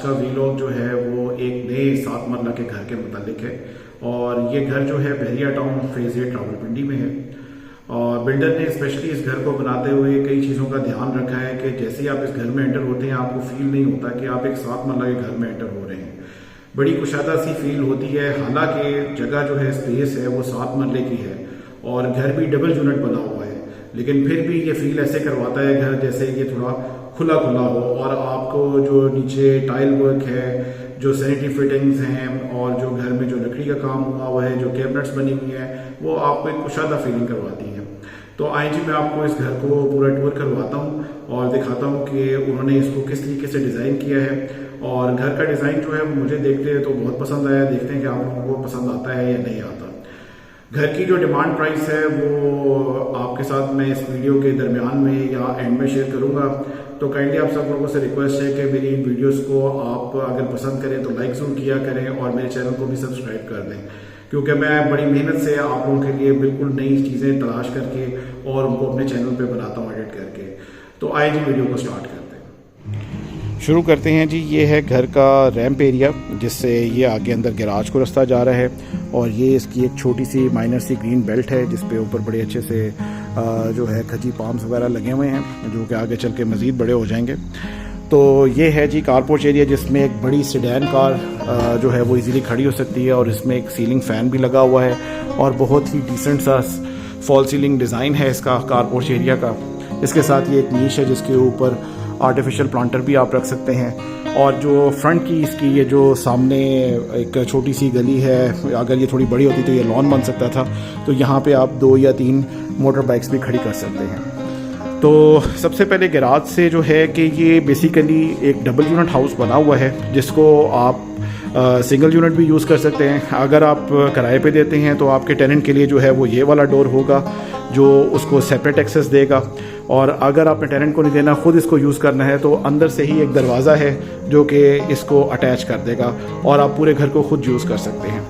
का वीलॉग जो है वो एक नए 7 मरला के घर के मुतालिक है। और ये घर जो है बहरिया टाउन फेज 8 रावलपिंडी में है। और बिल्डर ने स्पेशली इस घर को बनाते हुए कई चीज़ों का ध्यान रखा है कि जैसे ही आप इस घर में एंटर होते हैं आपको फील नहीं होता कि आप एक 7 मरला के घर में एंटर हो रहे हैं। बड़ी कुशादा सी फील होती है। हालांकि जगह जो है, स्पेस है, वो 7 मरले की है और घर भी डबल यूनिट बना हुआ है, लेकिन फिर भी ये फील ऐसे करवाता है घर जैसे ये थोड़ा खुला खुला हो। और आपको जो नीचे टाइल वर्क है, जो सैनिटरी फिटिंग्स हैं और जो घर में जो लकड़ी का काम हुआ है, जो कैबिनेट्स बनी हुई हैं, वो आपको एक कुशादा फीलिंग करवाती हैं। तो आइए जी, मैं आपको इस घर को पूरा टूर करवाता हूँ और दिखाता हूँ कि उन्होंने इसको किस तरीके से डिज़ाइन किया है। और घर का डिज़ाइन जो है मुझे देखते हैं तो बहुत पसंद आया। देखते हैं कि आप लोगों को पसंद आता है या नहीं आता। घर की जो डिमांड प्राइस है वो आपके साथ मैं इस वीडियो के दरमियान में या एंड में शेयर करूंगा। तो काइंडली आप सब लोगों से रिक्वेस्ट है कि मेरी इन वीडियोस को आप अगर पसंद करें तो लाइक जरूर किया करें और मेरे चैनल को भी सब्सक्राइब कर दें, क्योंकि मैं बड़ी मेहनत से आप लोगों के लिए बिल्कुल नई चीज़ें तलाश करके और उनको अपने चैनल पे बनाता हूँ एडिट करके। तो आइए जी, वीडियो को स्टार्ट करते हैं। शुरू करते हैं जी। ये है घर का रैंप एरिया, जिससे ये आगे अंदर गैराज को रास्ता जा रहा है। और ये इसकी एक छोटी सी माइनर सी ग्रीन बेल्ट है जिसपे ऊपर बड़े अच्छे से जो है खजी पाम्स वगैरह लगे हुए हैं, जो कि आगे चल के मज़ीद बड़े हो जाएंगे। तो ये है जी कारपोर्च एरिया, जिसमें एक बड़ी सेडान कार जो है वो इजीली खड़ी हो सकती है। और इसमें एक सीलिंग फ़ैन भी लगा हुआ है और बहुत ही डिसेंट सा फॉल सीलिंग डिज़ाइन है इसका कारपोर्च एरिया का। इसके साथ ये एक नीश है जिसके ऊपर आर्टिफिशियल प्लांटर भी आप रख सकते हैं। और जो फ्रंट की इसकी ये जो सामने एक छोटी सी गली है, अगर ये थोड़ी बड़ी होती तो ये लॉन बन सकता था। तो यहाँ पे आप 2 या 3 मोटर बाइक्स भी खड़ी कर सकते हैं। तो सबसे पहले गैराज से जो है कि ये बेसिकली एक डबल यूनिट हाउस बना हुआ है, जिसको आप सिंगल यूनिट भी यूज़ कर सकते हैं। अगर आप किराए पे देते हैं तो आपके टेनेंट के लिए जो है वो ये वाला डोर होगा जो उसको सेपरेट एक्सेस देगा। और अगर आपने टेनेंट को नहीं देना, खुद इसको यूज़ करना है, तो अंदर से ही एक दरवाज़ा है जो कि इसको अटैच कर देगा और आप पूरे घर को खुद यूज़ कर सकते हैं।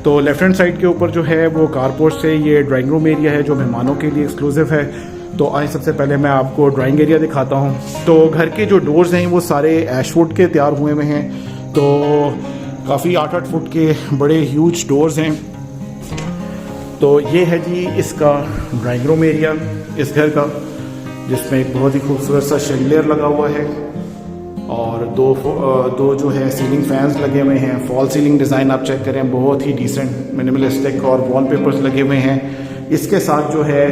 तो लेफ्ट हैंड साइड के ऊपर जो है वो कारपोर्च से ये ड्राइंग रूम एरिया है जो मेहमानों के लिए एक्सक्लूसिव है। तो आइए सबसे पहले मैं आपको ड्राइंग एरिया दिखाता हूँ। तो घर के जो डोर्स हैं वो सारे एशवुड के तैयार हुए हुए हैं। तो काफ़ी 8-8 फुट के बड़े ह्यूज डोर्स हैं। तो ये है जी इसका ड्राइंग रूम एरिया इस घर का, जिसमें एक बहुत ही खूबसूरत सा शेंडलियर लगा हुआ है और दो जो है सीलिंग फैंस लगे हुए हैं। फॉल सीलिंग डिज़ाइन आप चेक करें, बहुत ही डिसेंट मिनिमलिस्टिक, और वॉलपेपर्स लगे हुए हैं। इसके साथ जो है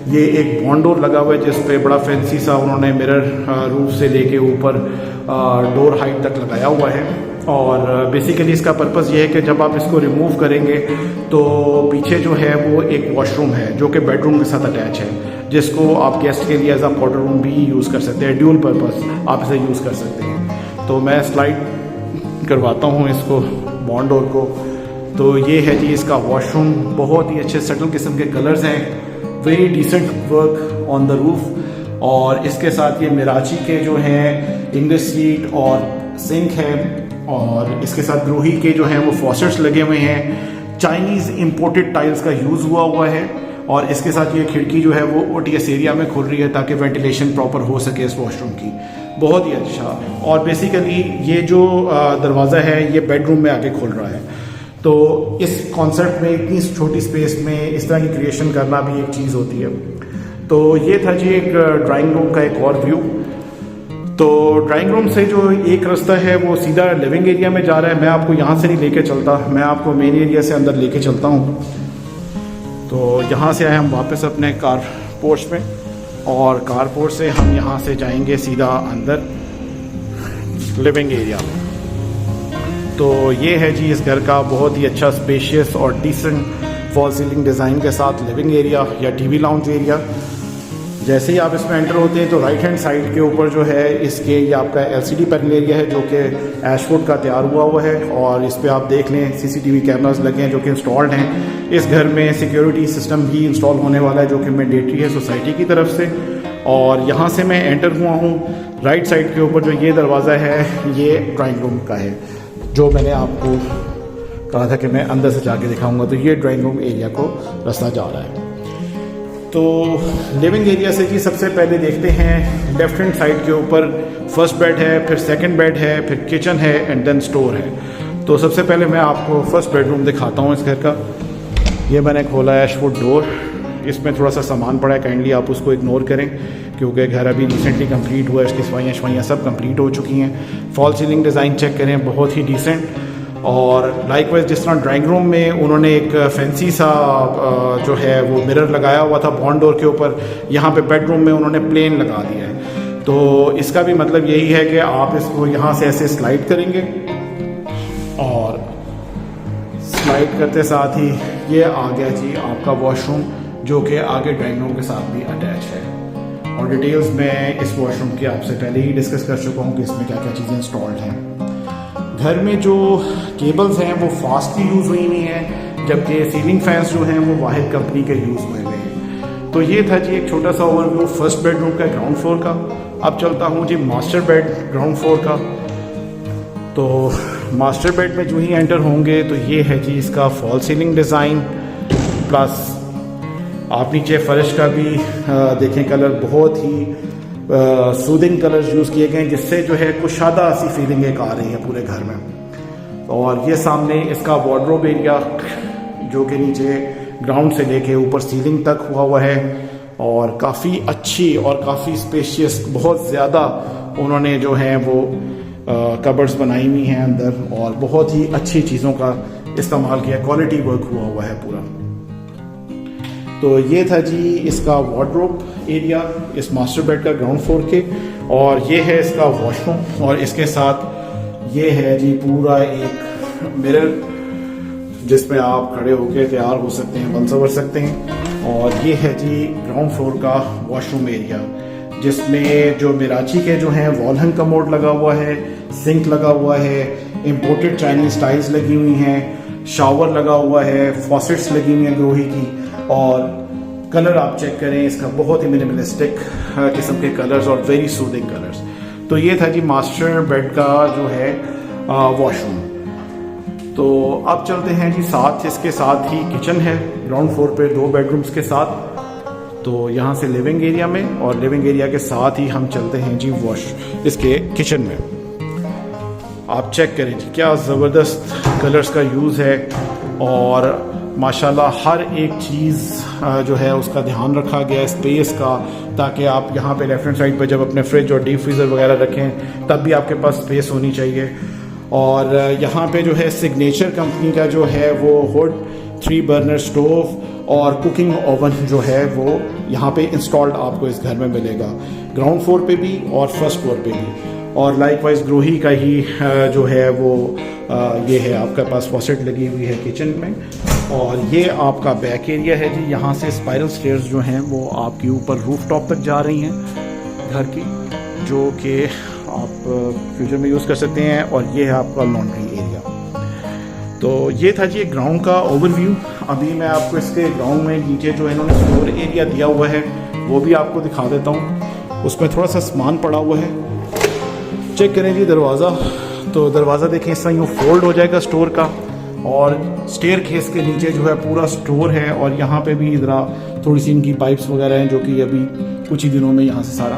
ये एक बॉन्ड डोर लगा हुआ है जिस पे बड़ा फैंसी सा उन्होंने मिरर रूफ से लेके ऊपर डोर हाइट तक लगाया हुआ है। और बेसिकली इसका पर्पज़ ये है कि जब आप इसको रिमूव करेंगे तो पीछे जो है वो एक वॉशरूम है जो कि बेडरूम के साथ अटैच है, जिसको आप गेस्ट के लिए एज अ पाउडर रूम भी यूज़ कर सकते हैं। ड्यूल पर्पस आप इसे यूज़ कर सकते हैं। तो मैं स्लाइड करवाता हूँ इसको बॉन्ड डोर को। तो ये है जी इसका वॉशरूम। बहुत ही अच्छे सटल किस्म के कलर्स हैं, very decent work on the roof. और इसके साथ ये मिराची के जो हैं इंग्लिश सीट और सिंक है। और इसके साथ ग्रोही के जो हैं वो फॉसेट्स लगे हुए हैं। चाइनीज़ इम्पोर्टेड टाइल्स का यूज़ हुआ है। और इसके साथ ये खिड़की जो है वो ओटीएस एरिया में खुल रही है ताकि वेंटिलेशन प्रॉपर हो सके इस वॉशरूम की। बहुत ही अच्छा। और बेसिकली ये जो दरवाज़ा है ये बेडरूम में आके खुल रहा है। तो इस कॉन्सेप्ट में इतनी छोटी स्पेस में इस तरह की क्रिएशन करना भी एक चीज़ होती है। तो ये था जी एक ड्राइंग रूम का एक और व्यू। तो ड्राइंग रूम से जो एक रास्ता है वो सीधा लिविंग एरिया में जा रहा है। मैं आपको यहाँ से नहीं लेके चलता, मैं आपको मेन एरिया से अंदर लेके चलता हूँ। तो यहाँ से आए हम वापस अपने कारपोर्च में, और कारपोर्च से हम यहाँ से जाएंगे सीधा अंदर लिविंग एरिया में। तो ये है जी इस घर का बहुत ही अच्छा स्पेशियस और डिसेंट फॉल सीलिंग डिज़ाइन के साथ लिविंग एरिया या टीवी लाउंज एरिया। जैसे ही आप इसमें एंटर होते हैं तो राइट हैंड साइड के ऊपर जो है इसके ये आपका एलसीडी पैनल एरिया है जो कि एशवुड का तैयार हुआ है। और इस पे आप देख लें सीसीटीवी कैमरास लगे हैं जो कि इंस्टॉल्ड हैं। इस घर में सिक्योरिटी सिस्टम भी इंस्टॉल होने वाला है जो कि मैंडेटरी है सोसाइटी की तरफ से। और यहाँ से मैं एंटर हुआ हूँ। राइट साइड के ऊपर जो ये दरवाज़ा है ये ड्राइंग रूम का है, जो मैंने आपको कहा था कि मैं अंदर से जाके दिखाऊंगा। तो ये ड्राइंग रूम एरिया को रास्ता जा रहा है। तो लिविंग एरिया से जी सबसे पहले देखते हैं लेफ्ट हैंड साइड के ऊपर फर्स्ट बेड है, फिर सेकंड बेड है, फिर किचन है एंड देन स्टोर है। तो सबसे पहले मैं आपको फर्स्ट बेडरूम दिखाता हूँ इस घर का। ये मैंने खोला है एशवुड डोर। इसमें थोड़ा सा सामान पड़ा है, काइंडली आप उसको इग्नोर करें क्योंकि घर अभी रिसेंटली कंप्लीट हुआ है, इसकी सफाइयाँ सब कंप्लीट हो चुकी हैं। फॉल सीलिंग डिज़ाइन चेक करें, बहुत ही डिसेंट। और लाइकवाइज जिस तरह ड्राइंग रूम में उन्होंने एक फैंसी सा जो है वो मिरर लगाया हुआ था बॉन्ड डोर के ऊपर, यहाँ पे बेडरूम में उन्होंने प्लेन लगा दिया है। तो इसका भी मतलब यही है कि आप इसको यहाँ से ऐसे स्लाइड करेंगे और स्लाइड करते साथ ही ये आ गया जी आपका वॉशरूम, जो कि आगे ड्राइंग रूम के साथ भी अटैच है। और डिटेल्स मैं इस वॉशरूम की आपसे पहले ही डिस्कस कर चुका हूँ कि इसमें क्या क्या चीज़ें इंस्टॉल्ड हैं। घर में जो केबल्स हैं वो फास्ट की यूज़ हुई हुई हैं, जबकि सीलिंग फैंस जो हैं वो वाहिद कंपनी के यूज़ हुए हुए हैं। तो ये था जी एक छोटा सा ओवरव्यू फर्स्ट बेडरूम का ग्राउंड फ्लोर का। अब चलता हूँ जी मास्टर बेड ग्राउंड फ्लोर का। तो मास्टर बेड में जो ही एंटर होंगे तो ये है जी इसका फॉल सीलिंग डिज़ाइन, प्लस आप नीचे फर्श का भी देखें कलर बहुत ही सूदिंग कलर्स यूज़ किए गए, जिससे जो है कुशादा सी फीलिंग एक आ रही है पूरे घर में। और ये सामने इसका वार्डरोब एरिया जो कि नीचे ग्राउंड से लेके ऊपर सीलिंग तक हुआ है, और काफ़ी अच्छी और काफ़ी स्पेशियस, बहुत ज़्यादा उन्होंने जो है वो कबर्ड्स बनाई हुई हैं अंदर, और बहुत ही अच्छी चीज़ों का इस्तेमाल किया, क्वालिटी वर्क हुआ है पूरा। तो ये था जी इसका वार्डरोब एरिया इस मास्टर बेड का ग्राउंड फ्लोर के, और ये है इसका वॉशरूम, और इसके साथ ये है जी पूरा एक मिरर जिसमें आप खड़े होकर तैयार हो सकते हैं, बन संवर सकते हैं। और ये है जी ग्राउंड फ्लोर का वॉशरूम एरिया, जिसमें जो मिराची के जो हैं वॉल हैंग कमोड लगा हुआ है, सिंक लगा हुआ है, इम्पोर्टेड चाइनीज टाइल्स लगी हुई हैं, शावर लगा हुआ है, फॉसेट्स लगी हुई हैं ग्रोही की, और कलर आप चेक करें इसका, बहुत ही मिनिमलिस्टिक किस्म के कलर्स और वेरी सूदिंग कलर्स। तो ये था जी मास्टर बेड का जो है वॉशरूम। तो अब चलते हैं जी इसके साथ ही किचन है ग्राउंड फ्लोर पे 2 बेडरूम्स के साथ। तो यहाँ से लिविंग एरिया में, और लिविंग एरिया के साथ ही हम चलते हैं जी इसके किचन में। आप चेक करें जी क्या ज़बरदस्त कलर्स का यूज़ है, और माशाल्लाह हर एक चीज़ जो है उसका ध्यान रखा गया है स्पेस का, ताकि आप यहाँ पे लेफ्ट हैंड साइड पे जब अपने फ्रिज और डीप फ्रीज़र वगैरह रखें तब भी आपके पास स्पेस होनी चाहिए। और यहाँ पे जो है सिग्नेचर कंपनी का जो है वो हुड 3 बर्नर स्टोव और कुकिंग ओवन जो है वो यहाँ पे इंस्टॉल्ड आपको इस घर में मिलेगा, ग्राउंड फ्लोर पे भी और फर्स्ट फ्लोर पे भी। और लाइकवाइज ग्रोही का ही जो है वो ये है आपके पास फॉसेट लगी हुई है किचन में। और ये आपका बैक एरिया है जी, यहाँ से स्पाइरल स्टेयर्स जो हैं वो आपके ऊपर रूफ टॉप तक जा रही हैं घर की, जो कि आप फ्यूचर में यूज़ कर सकते हैं। और ये है आपका लॉन्ड्री एरिया। तो ये था जी ग्राउंड का ओवरव्यू। अभी मैं आपको इसके ग्राउंड में नीचे जो है इन्होंने स्टोर एरिया दिया हुआ है वो भी आपको दिखा देता हूँ। उसमें थोड़ा सा सामान पड़ा हुआ है, चेक करें जी दरवाज़ा। तो दरवाज़ा देखें इस तरह यूँ फोल्ड हो जाएगा स्टोर का, और स्टेयर केस के नीचे जो है पूरा स्टोर है। और यहाँ पे भी ज़रा थोड़ी सी इनकी पाइप्स वगैरह हैं जो कि अभी कुछ ही दिनों में यहाँ से सारा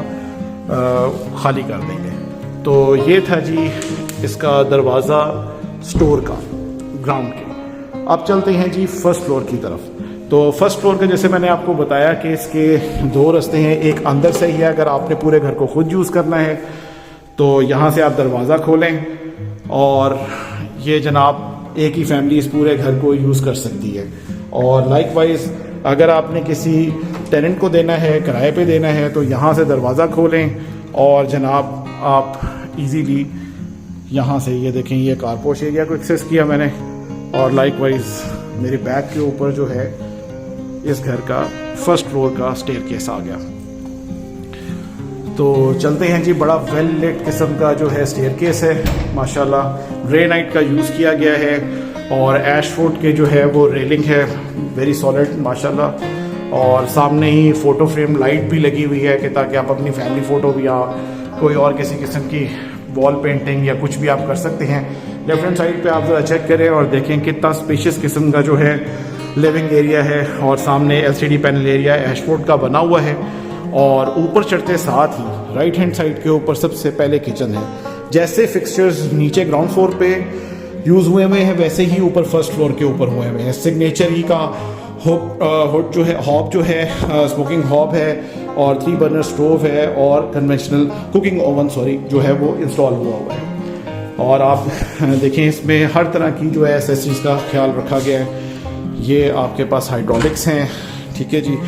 खाली कर देंगे। तो ये था जी इसका दरवाज़ा स्टोर का ग्राउंड के। अब चलते हैं जी फर्स्ट फ्लोर की तरफ। तो फर्स्ट फ्लोर का जैसे मैंने आपको बताया कि इसके 2 रास्ते हैं, एक अंदर से ही है अगर आपने पूरे घर को खुद यूज़ करना है तो यहाँ से आप दरवाज़ा खोलें, और ये जनाब एक ही फैमिली इस पूरे घर को यूज़ कर सकती है। और लाइकवाइज अगर आपने किसी टेनेंट को देना है, किराए पे देना है, तो यहाँ से दरवाज़ा खोलें और जनाब आप इजीली यहाँ से, ये देखें ये कारपोश एरिया को एक्सेस किया मैंने, और लाइकवाइज मेरे बैक के ऊपर जो है इस घर का फर्स्ट फ्लोर का स्टेयरकेस आ गया। तो चलते हैं जी, बड़ा वेल लेट किस्म का जो है स्टेयरकेस है माशाल्लाह, ग्रेनाइट का यूज़ किया गया है, और एशवुड के जो है वो रेलिंग है वेरी सॉलिड माशाल्लाह। और सामने ही फ़ोटो फ्रेम लाइट भी लगी हुई है कि ताकि आप अपनी फैमिली फ़ोटो भी या कोई और किसी किस्म की वॉल पेंटिंग या कुछ भी आप कर सकते हैं। लेफ्ट हैंड साइड पे आप ज़रा चेक करें और देखें कितना स्पेशियस किस्म का जो है लिविंग एरिया है और सामने एलसीडी पैनल एरिया एशवुड का बना हुआ है। और ऊपर चढ़ते साथ ही राइट हैंड साइड के ऊपर सबसे पहले किचन है। जैसे फिक्सचर्स नीचे ग्राउंड फ्लोर पे यूज़ हुए हुए हैं वैसे ही ऊपर फर्स्ट फ्लोर के ऊपर हुए हुए हैं। सिग्नेचर ही का हॉब जो है स्मोकिंग हॉब है और 3 बर्नर स्टोव है और कन्वेंशनल कुकिंग ओवन जो है वो इंस्टॉल हुआ है। और आप देखें इसमें हर तरह की जो है एसेसरीज का ख्याल रखा गया है। ये आपके पास हाइड्रोलिक्स हैं, ठीक है जी।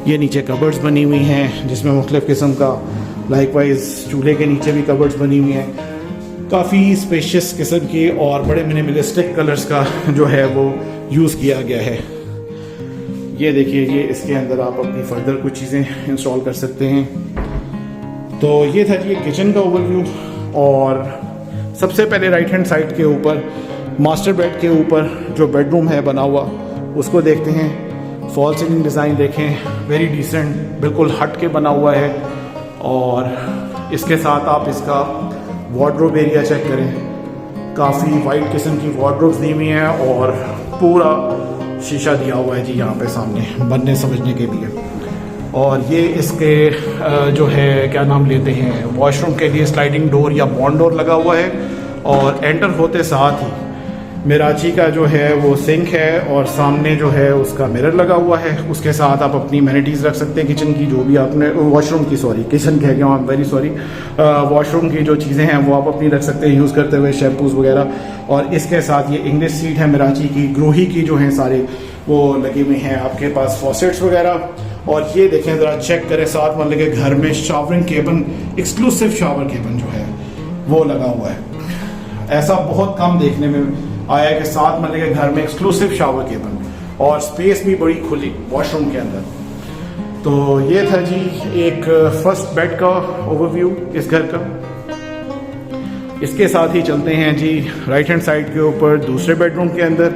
ये नीचे कबर्ड्स बनी हुई हैं जिसमें मुख्तलिफ़ किस्म का, लाइकवाइज चूल्हे के नीचे भी कबर्ड्स बनी हुई हैं। काफ़ी स्पेशियस किस्म की और बड़े मिनिमलिस्टिक कलर्स का जो है वो यूज़ किया गया है। ये देखिए, ये इसके अंदर आप अपनी फर्दर कुछ चीज़ें इंस्टॉल कर सकते हैं। तो ये था जी किचन का ओवरव्यू। और सबसे पहले राइट हैंड साइड के ऊपर मास्टर बेड के ऊपर जो बेडरूम है बना हुआ उसको देखते हैं। फॉल सीलिंग डिज़ाइन देखें, वेरी डिसेंट, बिल्कुल हट के बना हुआ है। और इसके साथ आप इसका वार्डरोब एरिया चेक करें, काफ़ी वाइट किस्म की वार्डरोब्स दी हुई हैं और पूरा शीशा दिया हुआ है जी यहाँ पे सामने बनने समझने के लिए। और ये इसके जो है क्या नाम लेते हैं, वॉशरूम के लिए स्लाइडिंग डोर या बॉन्ड डोर लगा हुआ है। और एंटर होते साथ ही मिराची का जो है वो सिंक है और सामने जो है उसका मिरर लगा हुआ है। उसके साथ आप अपनी एमेनिटीज़ रख सकते हैं किचन की, जो भी आपने वॉशरूम की, सॉरी किचन कह गया हूँ, वेरी सॉरी, वॉशरूम की जो चीज़ें हैं वो आप अपनी रख सकते हैं यूज़ करते हुए, शैम्पूज़ वगैरह। और इसके साथ ये इंग्लिश सीट है मिराची की, ग्रोही की जो हैं सारे वो लगे हुए हैं आपके पास, फॉसेट्स वगैरह। और ये देखें ज़रा चेक करें, 7 मरले के घर में शावरिंग केबन, एक्सक्लूसिव शावर केबन जो है वो लगा हुआ है। ऐसा बहुत कम देखने में आया कि 7 मरले के घर में एक्सक्लूसिव शावर केबल और स्पेस भी बड़ी खुली वॉशरूम के अंदर। तो ये था जी एक फर्स्ट बेड का ओवरव्यू इस घर का। इसके साथ ही चलते हैं जी राइट हैंड साइड के ऊपर दूसरे बेडरूम के अंदर।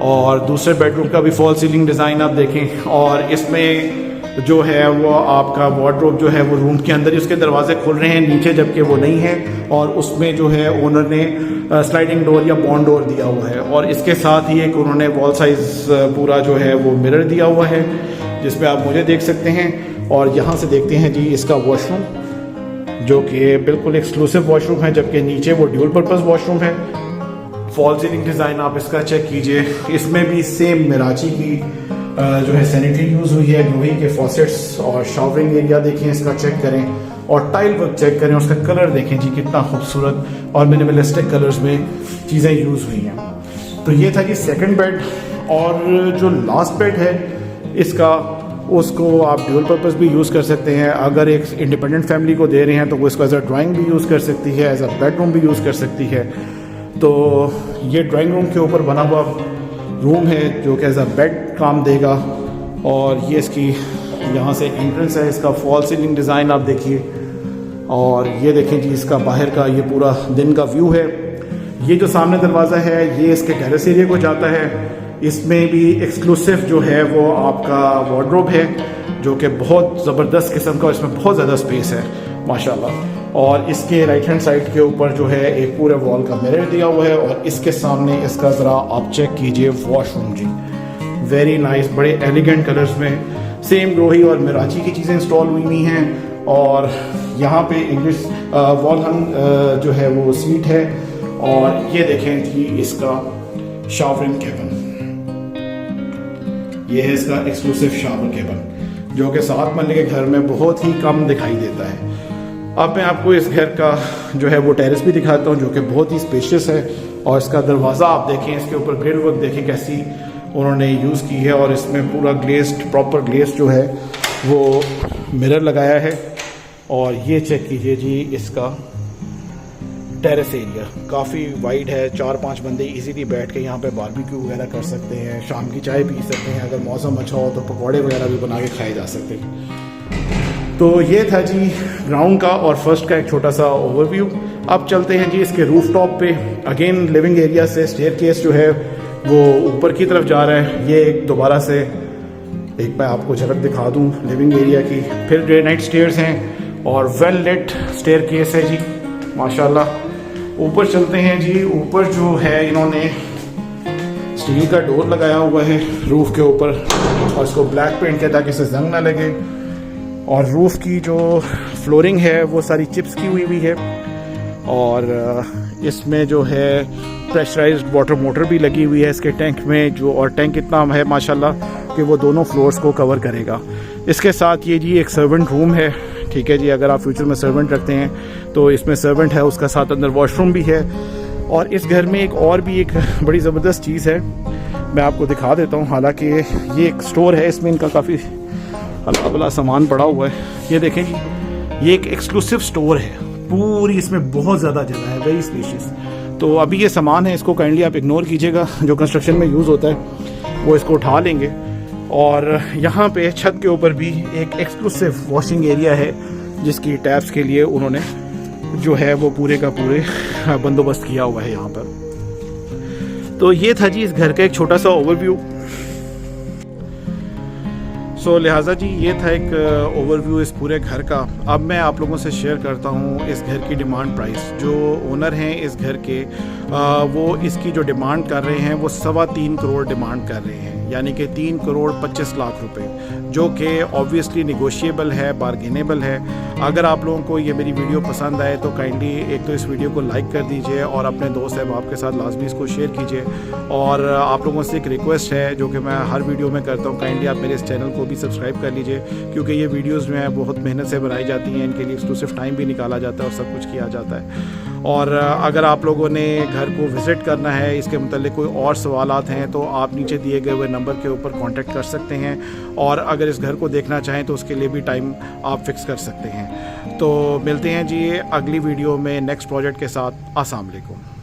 और दूसरे बेडरूम का भी फॉल सीलिंग डिज़ाइन आप देखें। और इसमें जो है वो आपका वार्डरोब जो है वो रूम के अंदर ही उसके दरवाजे खुल रहे हैं नीचे, जबकि वो नहीं है। और उसमें जो है ओनर ने स्लाइडिंग डोर या बॉन्ड डोर दिया हुआ है। और इसके साथ ही एक उन्होंने वॉल साइज पूरा जो है वो मिरर दिया हुआ है जिसमें आप मुझे देख सकते हैं। और यहाँ से देखते हैं जी इसका वॉशरूम, जो कि बिल्कुल एक्सक्लूसिव वॉशरूम है, जबकि नीचे वो ड्यूल पर्पज़ वॉशरूम है। फॉल सीलिंग डिज़ाइन आप इसका चेक कीजिए, इसमें भी सेम मिराची की जो है सैनिटरी यूज़ हुई है, ग्लोही के फॉसेट्स। और शावरिंग एरिया देखें, इसका चेक करें और टाइल वर्क चेक करें, उसका कलर देखें जी कितना खूबसूरत और मिनिमलिस्टिक कलर्स में चीज़ें यूज़ हुई हैं। तो ये था जी सेकंड बेड। और जो लास्ट बेड है इसका, उसको आप ड्यूल पर्पस भी यूज़ कर सकते हैं। अगर एक इंडिपेंडेंट फैमिली को दे रहे हैं तो वो इसको एज अ ड्राइंग भी यूज़ कर सकती है, एज अ बेडरूम भी यूज़ कर सकती है। तो ये ड्राइंग रूम के ऊपर बना हुआ रूम है जो कि एज अ बेड काम देगा। और ये इसकी यहाँ से एंट्रेंस है, इसका फॉल सीलिंग डिज़ाइन आप देखिए। और ये देखें जी इसका बाहर का ये पूरा दिन का व्यू है। ये जो सामने दरवाज़ा है ये इसके टेरेस एरिया को जाता है। इसमें भी एक्सक्लूसिव जो है वो आपका वार्डरोब है जो कि बहुत ज़बरदस्त किस्म का, इसमें बहुत ज़्यादा स्पेस है माशाल्लाह। और इसके राइट हैंड साइड के ऊपर जो है एक पूरे वॉल का मिरर दिया हुआ है। और इसके सामने इसका ज़रा आप चेक कीजिए वॉशरूम जी, वेरी नाइस, बड़े एलिगेंट कलर्स में सेम ग्रोही और मिराची की चीज़ें इंस्टॉल हुई हैं। और यहाँ पे इंग्लिश वॉल हंग जो है वो सीट है। और ये देखें जी इसका शावरिंग केबन, ये है इसका एक्सक्लूसिव शावर केबन जो कि 7 मरले के घर में बहुत ही कम दिखाई देता है। अब मैं आपको इस घर का जो है वो टेरेस भी दिखाता हूँ जो कि बहुत ही स्पेशियस है। और इसका दरवाज़ा आप देखें, इसके ऊपर ग्रिल वर्क देखें कैसी उन्होंने यूज़ की है। और इसमें पूरा ग्लेस्ड, प्रॉपर ग्लेस जो है वो मिरर लगाया है। और ये चेक कीजिए जी इसका टेरेस एरिया, काफ़ी वाइड है, 4-5 बंदे इजीली बैठ के यहाँ पे बारबेक्यू वगैरह कर सकते हैं, शाम की चाय पी सकते हैं, अगर मौसम अच्छा हो तो पकौड़े वगैरह भी बना के खाए जा सकते हैं। तो ये था जी ग्राउंड का और फर्स्ट का एक छोटा सा ओवरव्यू। अब चलते हैं जी इसके रूफ टॉप पे। अगेन लिविंग एरिया से स्टेयरकेस जो है वो ऊपर की तरफ जा रहा है। ये एक दोबारा से एक मैं आपको झलक दिखा दूँ लिविंग एरिया की। फिर ग्रेनाइट स्टेयर्स हैं और वेल लिट स्टेयरकेस है जी माशाल्लाह। ऊपर चलते हैं जी, ऊपर जो है इन्होंने स्टील का डोर लगाया हुआ है रूफ के ऊपर और इसको ब्लैक पेंट किया ताकि इसे जंग ना लगे। और रूफ की जो फ्लोरिंग है वो सारी चिप्स की हुई है और इसमें जो है प्रेशराइज्ड वाटर मोटर भी लगी हुई है इसके टैंक में, जो और टैंक इतना है माशाल्लाह कि वो दोनों फ्लोर्स को कवर करेगा। इसके साथ ये जी एक सर्वेंट रूम है, ठीक है जी। अगर आप फ्यूचर में सर्वेंट रखते हैं तो इसमें सर्वेंट है, उसका साथ अंदर वॉशरूम भी है। और इस घर में एक और भी एक बड़ी ज़बरदस्त चीज़ है, मैं आपको दिखा देता हूँ। हालांकि ये एक स्टोर है, इसमें इनका काफ़ी हल्का भला सामान पड़ा हुआ है। ये देखें जी, ये एक एक्सक्लूसिव स्टोर है, पूरी इसमें बहुत ज़्यादा जगह है, वेरी स्पेशियस। तो अभी ये सामान है, इसको काइंडली आप इग्नोर कीजिएगा, जो कंस्ट्रक्शन में यूज़ होता है वो इसको उठा लेंगे। और यहाँ पे छत के ऊपर भी एक एक्सक्लूसिव वॉशिंग एरिया है जिसकी टैप्स के लिए उन्होंने जो है वो पूरे का पूरे बंदोबस्त किया हुआ है यहाँ पर। तो ये था जी इस घर का एक छोटा सा ओवरव्यू। सो लिहाजा जी ये था एक ओवरव्यू इस पूरे घर का। अब मैं आप लोगों से शेयर करता हूँ इस घर की डिमांड प्राइस। जो ओनर हैं इस घर के वो इसकी जो डिमांड कर रहे हैं वो 3.25 करोड़ डिमांड कर रहे हैं, यानी कि 3 करोड़ 25 लाख रुपए, जो कि ऑब्वियसली निगोशिएबल है, बार्गेनेबल है। अगर आप लोगों को ये मेरी वीडियो पसंद आए तो काइंडली एक तो इस वीडियो को लाइक कर दीजिए और अपने दोस्त अहबाब के साथ लाजमी इसको शेयर कीजिए। और आप लोगों से एक रिक्वेस्ट है जो कि मैं हर वीडियो में करता हूँ, काइंडली आप मेरे इस चैनल को भी सब्सक्राइब कर लीजिए, क्योंकि ये वीडियोज़ जो हैं बहुत मेहनत से बनाई जाती हैं, इनके लिए एक्सक्लूसिव टाइम भी निकाला जाता है और सब कुछ किया जाता है। और अगर आप लोगों ने घर को विज़िट करना है, इसके मतलब कोई और सवालात हैं तो आप नीचे दिए गए हुए नंबर के ऊपर कांटेक्ट कर सकते हैं। और अगर इस घर को देखना चाहें तो उसके लिए भी टाइम आप फिक्स कर सकते हैं। तो मिलते हैं जी अगली वीडियो में नेक्स्ट प्रोजेक्ट के साथ। अस्सलाम वालेकुम।